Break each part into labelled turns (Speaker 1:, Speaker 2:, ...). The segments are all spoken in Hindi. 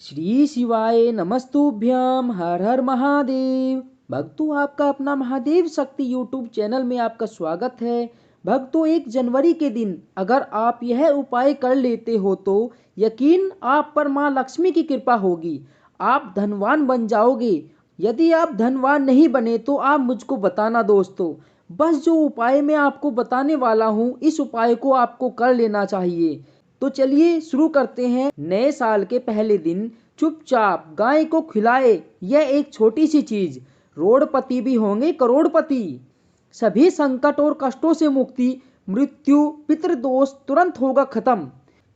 Speaker 1: श्री शिवाय नमस्तुभ्यम। हर हर महादेव। भक्तों, आपका अपना महादेव शक्ति यूट्यूब चैनल में आपका स्वागत है। भक्तों, 1 जनवरी के दिन अगर आप यह उपाय कर लेते हो तो यकीन आप पर माँ लक्ष्मी की कृपा होगी। आप धनवान बन जाओगे। यदि आप धनवान नहीं बने तो आप मुझको बताना दोस्तों। बस जो उपाय मैं आपको बताने वाला हूँ, इस उपाय को आपको कर लेना चाहिए। तो चलिए शुरू करते हैं। नए साल के पहले दिन चुपचाप गाय को खिलाए। यह एक छोटी सी चीज रोडपति भी होंगे करोड़पति। सभी संकट और कष्टों से मुक्ति, मृत्यु, पितृदोष तुरंत होगा खत्म।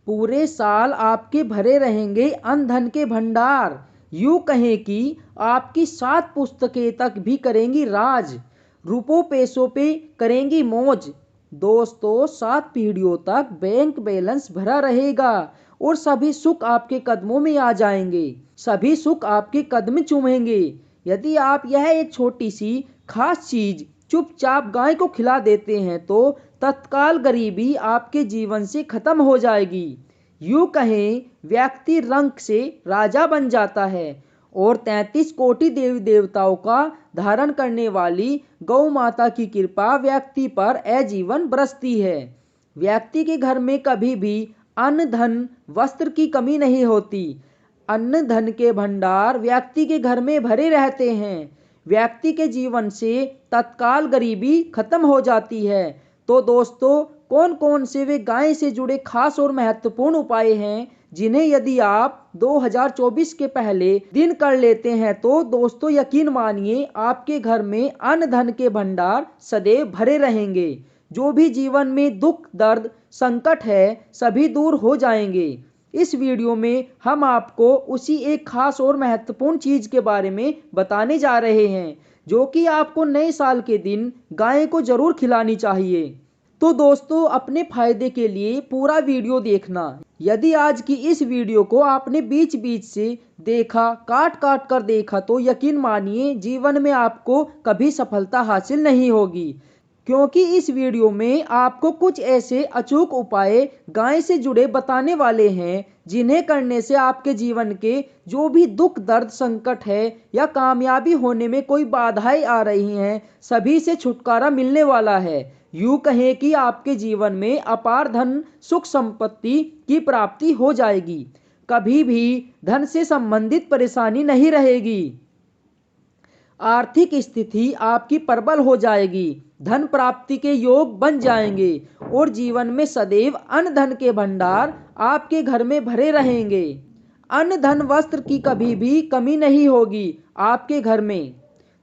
Speaker 1: पूरे साल आपके भरे रहेंगे अन्न धन के भंडार। यूं कहें कि आपकी 7 पुस्तकें तक भी करेंगी राज। रुपयों पैसों पे करेंगी मौज। दोस्तों, 7 पीढ़ियों तक बैंक बैलेंस भरा रहेगा और सभी सुख आपके कदमों में आ जाएंगे। सभी सुख आपके कदम चूमेंगे। यदि आप यह एक छोटी सी खास चीज चुपचाप गाय को खिला देते हैं तो तत्काल गरीबी आपके जीवन से खत्म हो जाएगी। यूं कहें, व्यक्ति रंग से राजा बन जाता है और 33 कोटि देवी देवताओं का धारण करने वाली गौ माता की कृपा व्यक्ति पर आजीवन बरसती है। व्यक्ति के घर में कभी भी अन्न धन वस्त्र की कमी नहीं होती। अन्न धन के भंडार व्यक्ति के घर में भरे रहते हैं। व्यक्ति के जीवन से तत्काल गरीबी खत्म हो जाती है। तो दोस्तों, कौन कौन से वे गाय से जुड़े खास और महत्वपूर्ण उपाय हैं जिन्हें यदि आप 2024 के पहले दिन कर लेते हैं तो दोस्तों यकीन मानिए आपके घर में अन्न धन के भंडार सदैव भरे रहेंगे। जो भी जीवन में दुख दर्द संकट है सभी दूर हो जाएंगे। इस वीडियो में हम आपको उसी एक खास और महत्वपूर्ण चीज के बारे में बताने जा रहे हैं जो कि आपको नए साल के दिन गाय को जरूर खिलानी चाहिए। तो दोस्तों, अपने फायदे के लिए पूरा वीडियो देखना। यदि आज की इस वीडियो को आपने बीच बीच से देखा, काट काट कर देखा तो यकीन मानिए जीवन में आपको कभी सफलता हासिल नहीं होगी। क्योंकि इस वीडियो में आपको कुछ ऐसे अचूक उपाय गाय से जुड़े बताने वाले हैं जिन्हें करने से आपके जीवन के जो भी दुख दर्द संकट है या कामयाबी होने में कोई बाधाएं आ रही हैं सभी से छुटकारा मिलने वाला है। यूं कहें कि आपके जीवन में अपार धन सुख संपत्ति की प्राप्ति हो जाएगी। कभी भी धन से संबंधित परेशानी नहीं रहेगी। आर्थिक स्थिति आपकी प्रबल हो जाएगी। धन प्राप्ति के योग बन जाएंगे और जीवन में सदैव अन्न धन के भंडार आपके घर में भरे रहेंगे। अन्न धन वस्त्र की कभी भी कमी नहीं होगी आपके घर में।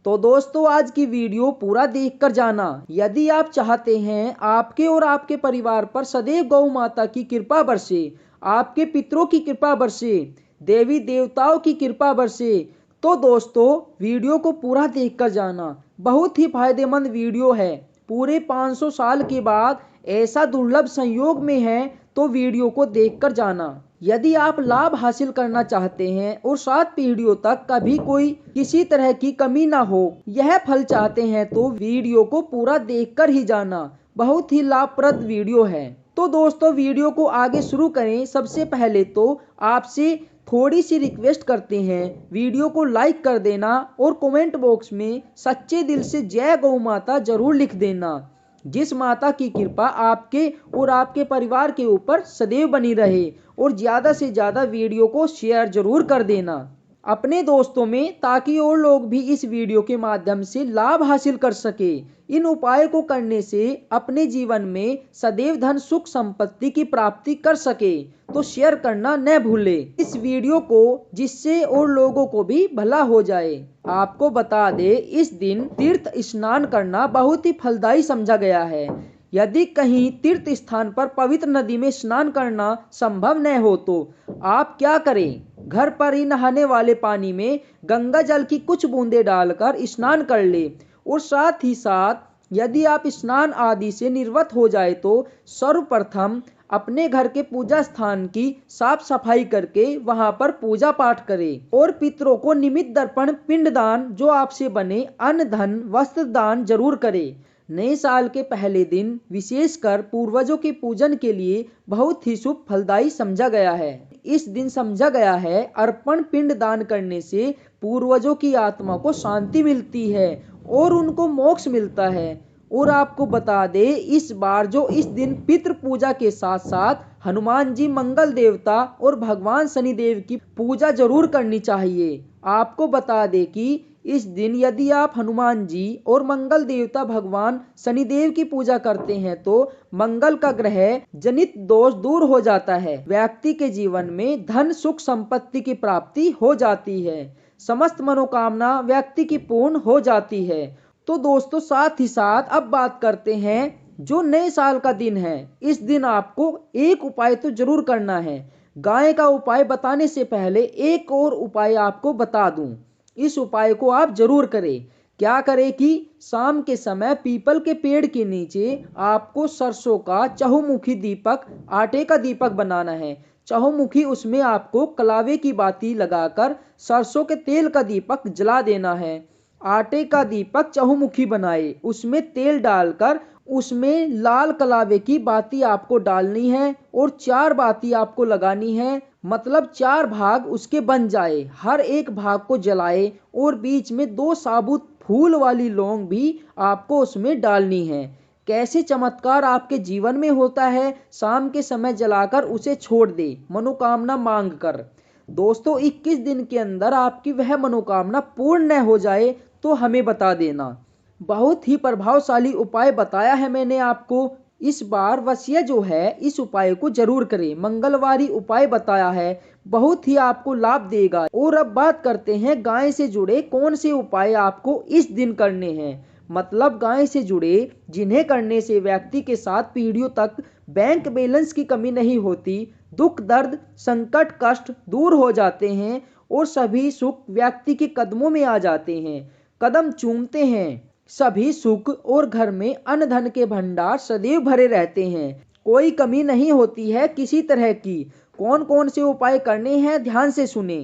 Speaker 1: तो दोस्तों, आज की वीडियो पूरा देखकर जाना। यदि आप चाहते हैं आपके और आपके परिवार पर सदैव गौ माता की कृपा बरसे, आपके पितरों की कृपा बरसे, देवी देवताओं की कृपा बरसे, तो दोस्तों वीडियो को पूरा देखकर जाना। बहुत ही फायदेमंद वीडियो है। पूरे 500 साल के बाद ऐसा दुर्लभ संयोग में है तो वीडियो को देखकर जाना। यदि आप लाभ हासिल करना चाहते हैं और 7 पीढ़ियों तक कभी कोई किसी तरह की कमी ना हो, यह फल चाहते हैं तो वीडियो को पूरा देखकर ही जाना। बहुत ही लाभप्रद वीडियो है। तो दोस्तों, वीडियो को आगे शुरू करें सबसे पहले तो आपसे थोड़ी सी रिक्वेस्ट करते हैं, वीडियो को लाइक कर देना और कमेंट बॉक्स में सच्चे दिल से जय गौ माता जरूर लिख देना। जिस माता की कृपा आपके और आपके परिवार के ऊपर सदैव बनी रहे और ज़्यादा से ज़्यादा वीडियो को शेयर जरूर कर देना अपने दोस्तों में, ताकि और लोग भी इस वीडियो के माध्यम से लाभ हासिल कर सके। इन उपायों को करने से अपने जीवन में सदैव धन सुख संपत्ति की प्राप्ति कर सके तो शेयर करना न भूले इस वीडियो को, जिससे और लोगों को भी भला हो जाए। आपको बता दे, इस दिन तीर्थ स्नान करना बहुत ही फलदायी समझा गया है। यदि कहीं तीर्थ स्थान पर पवित्र नदी में स्नान करना संभव न हो तो आप क्या करें, घर पर ही नहाने वाले पानी में गंगा जल की कुछ बूंदें डालकर स्नान कर ले। और साथ ही साथ यदि आप स्नान आदि से निर्वत हो जाए तो सर्वप्रथम अपने घर के पूजा स्थान की साफ सफाई करके वहां पर पूजा पाठ करें और पितरों को निमित्त दर्पण पिंडदान जो आपसे बने अन्न धन वस्त्र दान जरूर करें। नए साल के पहले दिन विशेषकर पूर्वजों के पूजन के लिए बहुत ही शुभ फलदायी समझा गया है। इस दिन समझा गया है अर्पण पिंड दान करने से पूर्वजों की आत्मा को शांति मिलती है और उनको मोक्ष मिलता है। और आपको बता दे इस बार जो इस दिन पितृ पूजा के साथ साथ हनुमान जी मंगल देवता और भगवान शनिदेव की पूजा जरूर करनी चाहिए। आपको बता दे कि इस दिन यदि आप हनुमान जी और मंगल देवता भगवान शनिदेव की पूजा करते हैं तो मंगल का ग्रह जनित दोष दूर हो जाता है, व्यक्ति के जीवन में धन सुख संपत्ति की प्राप्ति हो जाती है, समस्त मनोकामना व्यक्ति की पूर्ण हो जाती है। तो दोस्तों साथ ही साथ अब बात करते हैं जो नए साल का दिन है। इस दिन आपको एक उपाय तो जरूर करना है। गाय का उपाय बताने से पहले एक और उपाय आपको बता दूं, इस उपाय को आप जरूर करें। क्या करें कि शाम के समय पीपल के पेड़ के नीचे आपको सरसों का चहुमुखी दीपक, आटे का दीपक बनाना है। चहुमुखी उसमें आपको कलावे की बाती लगाकर सरसों के तेल का दीपक जला देना है। आटे का दीपक चहुमुखी बनाए, उसमें तेल डालकर उसमें लाल कलावे की बाती आपको डालनी है और 4 बाती आपको लगानी है, मतलब 4 भाग उसके बन जाए। हर एक भाग को जलाए और बीच में 2 साबुत फूल वाली लौंग भी आपको उसमें डालनी है। कैसे चमत्कार आपके जीवन में होता है, शाम के समय जलाकर उसे छोड़ दे मनोकामना मांग कर। दोस्तों 21 दिन के अंदर आपकी वह मनोकामना पूर्ण न हो जाए तो हमें बता देना। बहुत ही प्रभावशाली उपाय बताया है मैंने आपको। इस बार वसीयत जो है इस उपाय को जरूर करें। मंगलवारी उपाय बताया है, बहुत ही आपको लाभ देगा। और अब बात करते हैं गाय से जुड़े कौन से उपाय आपको इस दिन करने हैं। मतलब गाय से जुड़े जिन्हें करने से व्यक्ति के साथ पीढ़ियों तक बैंक बैलेंस की कमी नहीं होती, दुख दर्द संकट कष्ट दूर हो जाते हैं और सभी सुख व्यक्ति के कदमों में आ जाते हैं, कदम चूमते हैं सभी सुख और घर में अन्न धन के भंडार सदैव भरे रहते हैं, कोई कमी नहीं होती है किसी तरह की। कौन कौन से उपाय करने हैं ध्यान से सुने।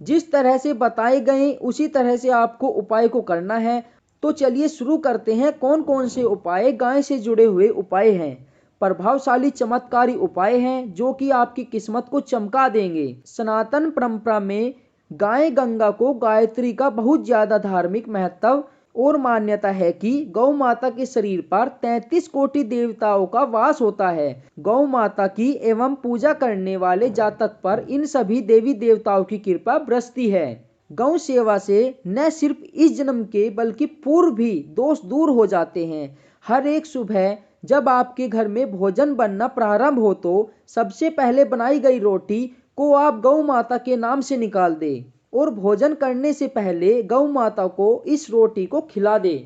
Speaker 1: जिस तरह से बताए गए उसी तरह से आपको उपाय को करना है। तो चलिए शुरू करते हैं कौन कौन से उपाय गाय से जुड़े हुए उपाय हैं। प्रभावशाली चमत्कारी उपाय हैं जो कि आपकी किस्मत को चमका देंगे। सनातन परंपरा में गाय गंगा को गायत्री का बहुत ज्यादा धार्मिक महत्व और मान्यता है कि गौ माता के शरीर पर 33 कोटि देवताओं का वास होता है। गौ माता की एवं पूजा करने वाले जातक पर इन सभी देवी देवताओं की कृपा बरसती है। गौ सेवा से न सिर्फ इस जन्म के बल्कि पूर्व भी दोष दूर हो जाते हैं। हर एक सुबह जब आपके घर में भोजन बनना प्रारंभ हो तो सबसे पहले बनाई गई रोटी को आप गौ माता के नाम से निकाल दे और भोजन करने से पहले गौ माता को इस रोटी को खिला दे।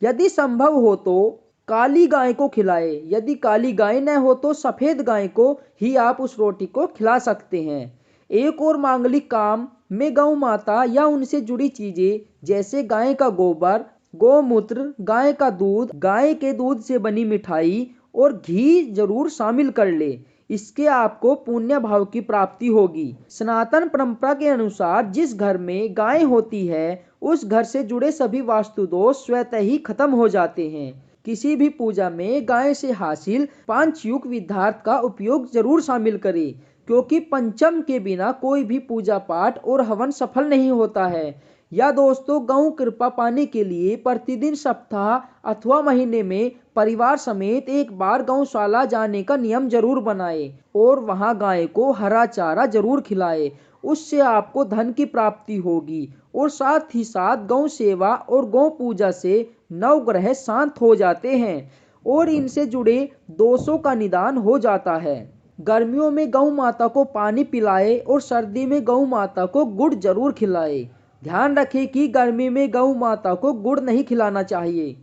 Speaker 1: यदि संभव हो तो काली गाय को खिलाए, यदि काली गाय न हो तो सफेद गाय को ही आप उस रोटी को खिला सकते हैं। एक और मांगलिक काम में गौ माता या उनसे जुड़ी चीजें जैसे गाय का गोबर, गोमूत्र, गाय का दूध, गाय के दूध से बनी मिठाई और घी जरूर शामिल कर ले। इसके आपको पुण्य भाव की प्राप्ति होगी। सनातन परंपरा के अनुसार जिस घर में गाय होती है उस घर से जुड़े सभी वास्तु दोष स्वतः ही खत्म हो जाते हैं। किसी भी पूजा में गाय से हासिल 5 युग विधार्थ का उपयोग जरूर शामिल करें, क्योंकि पंचम के बिना कोई भी पूजा पाठ और हवन सफल नहीं होता है। या दोस्तों गौ कृपा पाने के लिए प्रतिदिन सप्ताह अथवा महीने में परिवार समेत एक बार गौशाला जाने का नियम जरूर बनाए और वहां गाय को हरा चारा जरूर खिलाए। उससे आपको धन की प्राप्ति होगी और साथ ही साथ गौ सेवा और गौ पूजा से नवग्रह शांत हो जाते हैं और इनसे जुड़े दोषों का निदान हो जाता है। गर्मियों में गौ माता को पानी पिलाए और सर्दी में गौ माता को गुड़ जरूर खिलाए। ध्यान रखें कि गर्मी में गौ माता को गुड़ नहीं खिलाना चाहिए।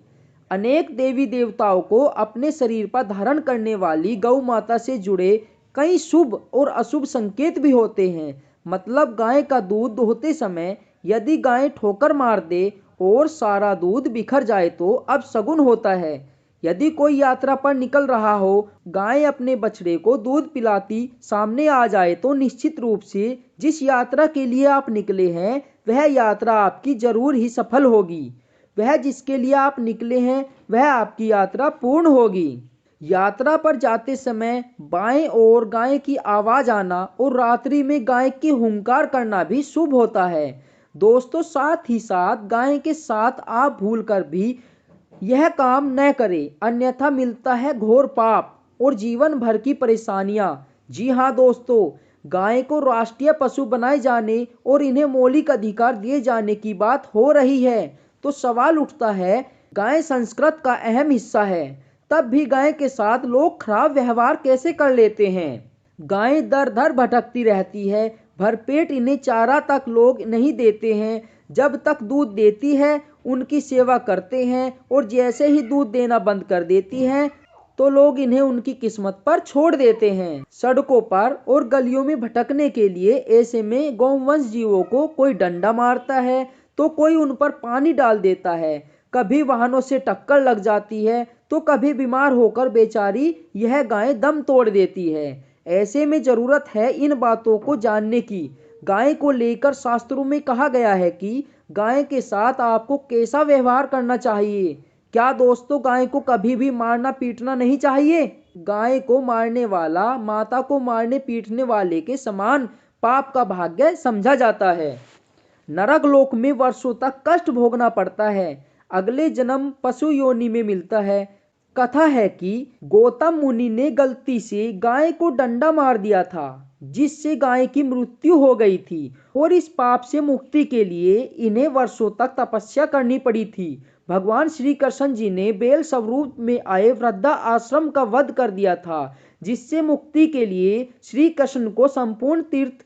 Speaker 1: अनेक देवी देवताओं को अपने शरीर पर धारण करने वाली गौ माता से जुड़े कई शुभ और अशुभ संकेत भी होते हैं। मतलब गाय का दूध दोहते समय यदि गाय ठोकर मार दे और सारा दूध बिखर जाए तो अब शगुन होता है। यदि कोई यात्रा पर निकल रहा हो, गाय अपने बछड़े को दूध पिलाती सामने आ जाए तो निश्चित रूप से जिस यात्रा के लिए आप निकले हैं वह यात्रा आपकी जरूर ही सफल होगी। वह जिसके लिए आप निकले हैं वह आपकी यात्रा पूर्ण होगी। यात्रा पर जाते समय बाएं ओर गाय की आवाज आना और रात्रि में गाय की हुंकार करना भी शुभ होता है। दोस्तों, साथ ही साथ गाय के साथ आप भूलकर भी यह काम न करें, अन्यथा मिलता है घोर पाप और जीवन भर की परेशानियां। जी हाँ दोस्तों, गाय को राष्ट्रीय पशु बनाए जाने और इन्हें मौलिक अधिकार दिए जाने की बात हो रही है, तो सवाल उठता है, गाय संस्कृत का अहम हिस्सा है, तब भी गाय के साथ लोग खराब व्यवहार कैसे कर लेते हैं। गाय दर दर भटकती रहती है, भरपेट इन्हें चारा तक लोग नहीं देते हैं। जब तक दूध देती है उनकी सेवा करते हैं, और जैसे ही दूध देना बंद कर देती है तो लोग इन्हें उनकी किस्मत पर छोड़ देते हैं। सड़कों पर और गलियों में भटकने के लिए ऐसे में गौवंश जीवों को कोई डंडा मारता है तो कोई उन पर पानी डाल देता है। कभी वाहनों से टक्कर लग जाती है तो कभी बीमार होकर बेचारी यह गाय दम तोड़ देती है। ऐसे में जरूरत है इन बातों को जानने की। गाय को लेकर शास्त्रों में कहा गया है कि गाय के साथ आपको कैसा व्यवहार करना चाहिए। क्या दोस्तों, गाय को कभी भी मारना पीटना नहीं चाहिए। गाय को मारने वाला माता को मारने पीटने वाले के समान पाप का भाग्य समझा जाता है। नरक लोक में वर्षों तक कष्ट भोगना पड़ता है, अगले जन्म पशु योनि में मिलता है। कथा है कि गौतम मुनि ने गलती से गाय को डंडा मार दिया था, जिससे गाय की मृत्यु हो गई थी, और इस पाप से मुक्ति के लिए इन्हें वर्षों तक तपस्या करनी पड़ी थी। भगवान श्री कृष्ण जी ने बेल स्वरूप में आए वृद्धा आश्रम का वध कर दिया था, जिससे मुक्ति के लिए श्री कृष्ण को संपूर्ण तीर्थ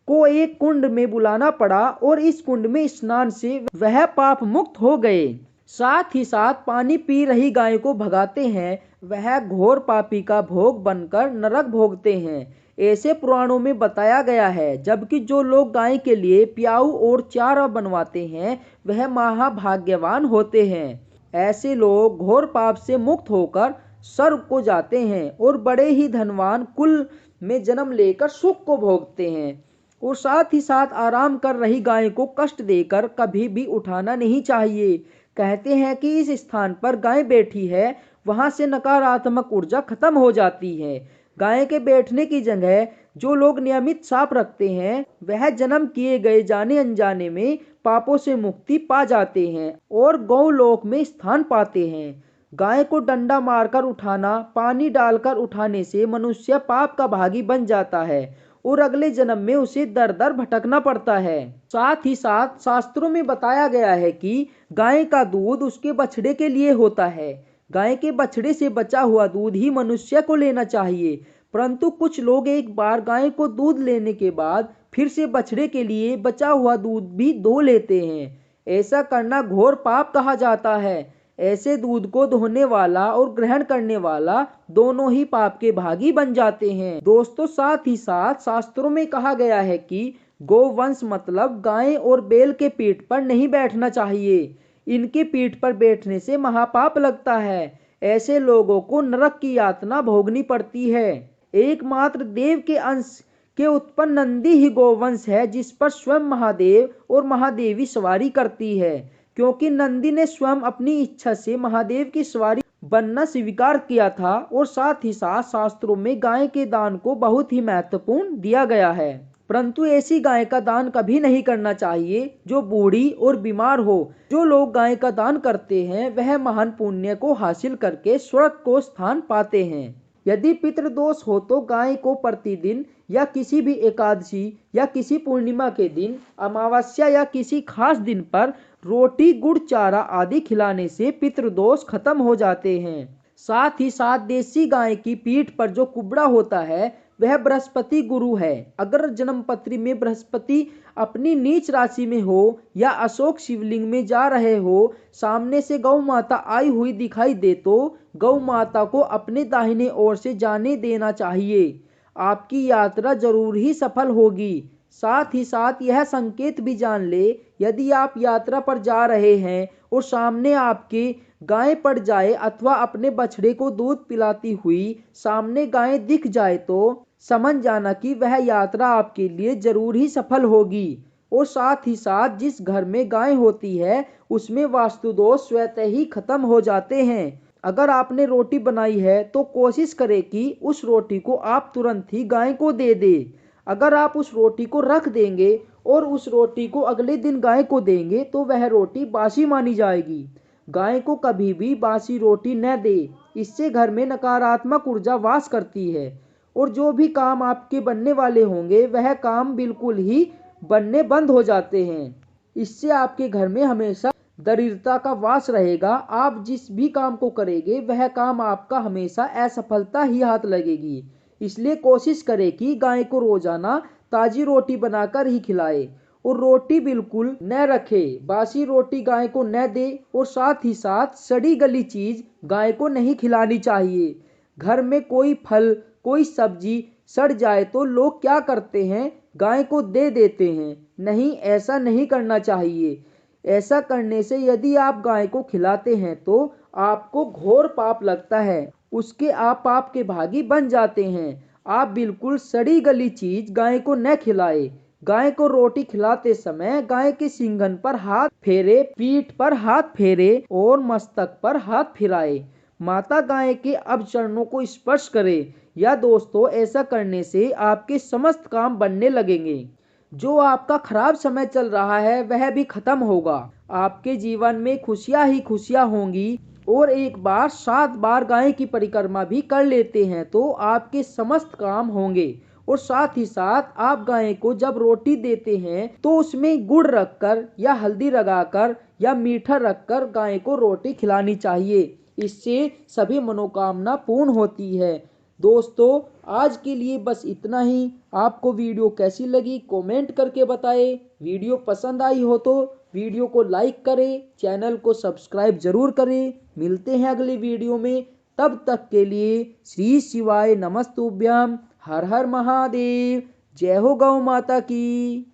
Speaker 1: को एक कुंड में बुलाना पड़ा, और इस कुंड में स्नान से वह पाप मुक्त हो गए। साथ ही साथ पानी पी रही गाय को भगाते हैं, वह घोर पापी का भोग बनकर नरक भोगते हैं, ऐसे पुराणों में बताया गया है। जबकि जो लोग गाय के लिए प्याऊ और चारा बनवाते हैं वह महाभाग्यवान होते हैं। ऐसे लोग घोर पाप से मुक्त होकर स्वर्ग को जाते हैं और बड़े ही धनवान कुल में जन्म लेकर सुख को भोगते हैं। और साथ ही साथ आराम कर रही गाय को कष्ट देकर कभी भी उठाना नहीं चाहिए। कहते हैं कि इस स्थान पर गाय बैठी है, वहां से नकारात्मक ऊर्जा खत्म हो जाती है। गाय के बैठने की जगह जो लोग नियमित साफ रखते हैं वह जन्म किए गए जाने अनजाने में पापों से मुक्ति पा जाते हैं और गौलोक में स्थान पाते हैं। गाय को डंडा मारकर उठाना, पानी डालकर उठाने से मनुष्य पाप का भागी बन जाता है और अगले जन्म में उसे दर दर भटकना पड़ता है। साथ ही साथ शास्त्रों में बताया गया है कि गाय का दूध उसके बछड़े के लिए होता है। गाय के बछड़े से बचा हुआ दूध ही मनुष्य को लेना चाहिए, परंतु कुछ लोग एक बार गाय को दूध लेने के बाद फिर से बछड़े के लिए बचा हुआ दूध भी धो लेते हैं। ऐसा करना घोर पाप कहा जाता है। ऐसे दूध को धोने वाला और ग्रहण करने वाला दोनों ही पाप के भागी बन जाते हैं। दोस्तों, साथ ही साथ शास्त्रों में कहा गया है कि गोवंश मतलब गाय और बैल के पीठ पर नहीं बैठना चाहिए। इनकी पीठ पर बैठने से महापाप लगता है। ऐसे लोगों को नरक की यातना भोगनी पड़ती है। एकमात्र देव के अंश के उत्पन्न नंदी ही गोवंश है, जिस पर स्वयं महादेव और महादेवी सवारी करती है, क्योंकि नंदी ने स्वयं अपनी इच्छा से महादेव की सवारी बनना स्वीकार किया था। और साथ ही साथ शास्त्रों में गाय के दान को बहुत ही महत्वपूर्ण दिया गया है, परंतु ऐसी गाय का दान कभी नहीं करना चाहिए जो बूढ़ी और बीमार हो। जो लोग गाय का दान करते हैं वह महान पुण्य को हासिल करके स्वर्ग को स्थान पाते हैं। यदि पितृदोष हो तो गाय को प्रतिदिन या किसी भी एकादशी या किसी पूर्णिमा के दिन, अमावस्या या किसी खास दिन पर रोटी, गुड़, चारा आदि खिलाने से पितृदोष खत्म हो जाते हैं। साथ ही साथ देसी गाय की पीठ पर जो कुबड़ा होता है वह बृहस्पति गुरु है। अगर जन्मपत्री में बृहस्पति अपनी नीच राशि में हो या अशोक शिवलिंग में जा रहे हो, सामने से गौ माता आई हुई दिखाई दे तो गौ माता को अपने दाहिने ओर से जाने देना चाहिए। आपकी यात्रा जरूर ही सफल होगी। साथ ही साथ यह संकेत भी जान ले, यदि आप यात्रा पर जा रहे हैं और सामने आपके गाय पड़ जाए अथवा अपने बछड़े को दूध पिलाती हुई सामने गाय दिख जाए तो समझ जाना कि वह यात्रा आपके लिए जरूर ही सफल होगी। और साथ ही साथ जिस घर में गाय होती है उसमें वास्तु दोष स्वतः ही खत्म हो जाते हैं। अगर आपने रोटी बनाई है तो कोशिश करें कि उस रोटी को आप तुरंत ही गाय को दे दें। अगर आप उस रोटी को रख देंगे और उस रोटी को अगले दिन गाय को देंगे तो वह रोटी बासी मानी जाएगी। गाय को कभी भी बासी रोटी न दे, इससे घर में नकारात्मक ऊर्जा वास करती है और जो भी काम आपके बनने वाले होंगे वह काम बिल्कुल ही बनने बंद हो जाते हैं। इससे आपके घर में हमेशा दरिद्रता का वास रहेगा। आप जिस भी काम को करेंगे वह काम आपका हमेशा असफलता ही हाथ लगेगी। इसलिए कोशिश करें कि गाय को रोजाना ताजी रोटी बनाकर ही खिलाए और रोटी बिल्कुल न रखे, बासी रोटी गाय को न दे और साथ ही साथ सड़ी गली चीज गाय को नहीं खिलानी चाहिए। घर में कोई फल कोई सब्जी सड़ जाए तो लोग क्या करते हैं, गाय को दे देते हैं। नहीं, ऐसा नहीं करना चाहिए। ऐसा करने से यदि आप गाय को खिलाते हैं तो आपको घोर पाप लगता है, उसके आप पाप के भागी बन जाते हैं। आप बिल्कुल सड़ी गली चीज गाय को न खिलाए। गाय को रोटी खिलाते समय गाय के सिंघन पर हाथ फेरे, पीठ पर हाथ फेरे और मस्तक पर हाथ फिराए। माता गाय के अब चरणों को स्पर्श करें। या दोस्तों, ऐसा करने से आपके समस्त काम बनने लगेंगे। जो आपका खराब समय चल रहा है वह भी खत्म होगा। आपके जीवन में खुशियां ही खुशियां होंगी। और एक बार 7 बार गाय की परिक्रमा भी कर लेते हैं तो आपके समस्त काम होंगे। और साथ ही साथ आप गाय को जब रोटी देते हैं तो उसमें गुड़ रखकर या हल्दी लगाकर या मीठा रखकर गाय को रोटी खिलानी चाहिए। इससे सभी मनोकामना पूर्ण होती है। दोस्तों, आज के लिए बस इतना ही। आपको वीडियो कैसी लगी कमेंट करके बताएं। वीडियो पसंद आई हो तो वीडियो को लाइक करें, चैनल को सब्सक्राइब जरूर करें। मिलते हैं अगली वीडियो में, तब तक के लिए श्री शिवाय नमस्तुभ्यम। हर हर महादेव। जय हो गौ माता की।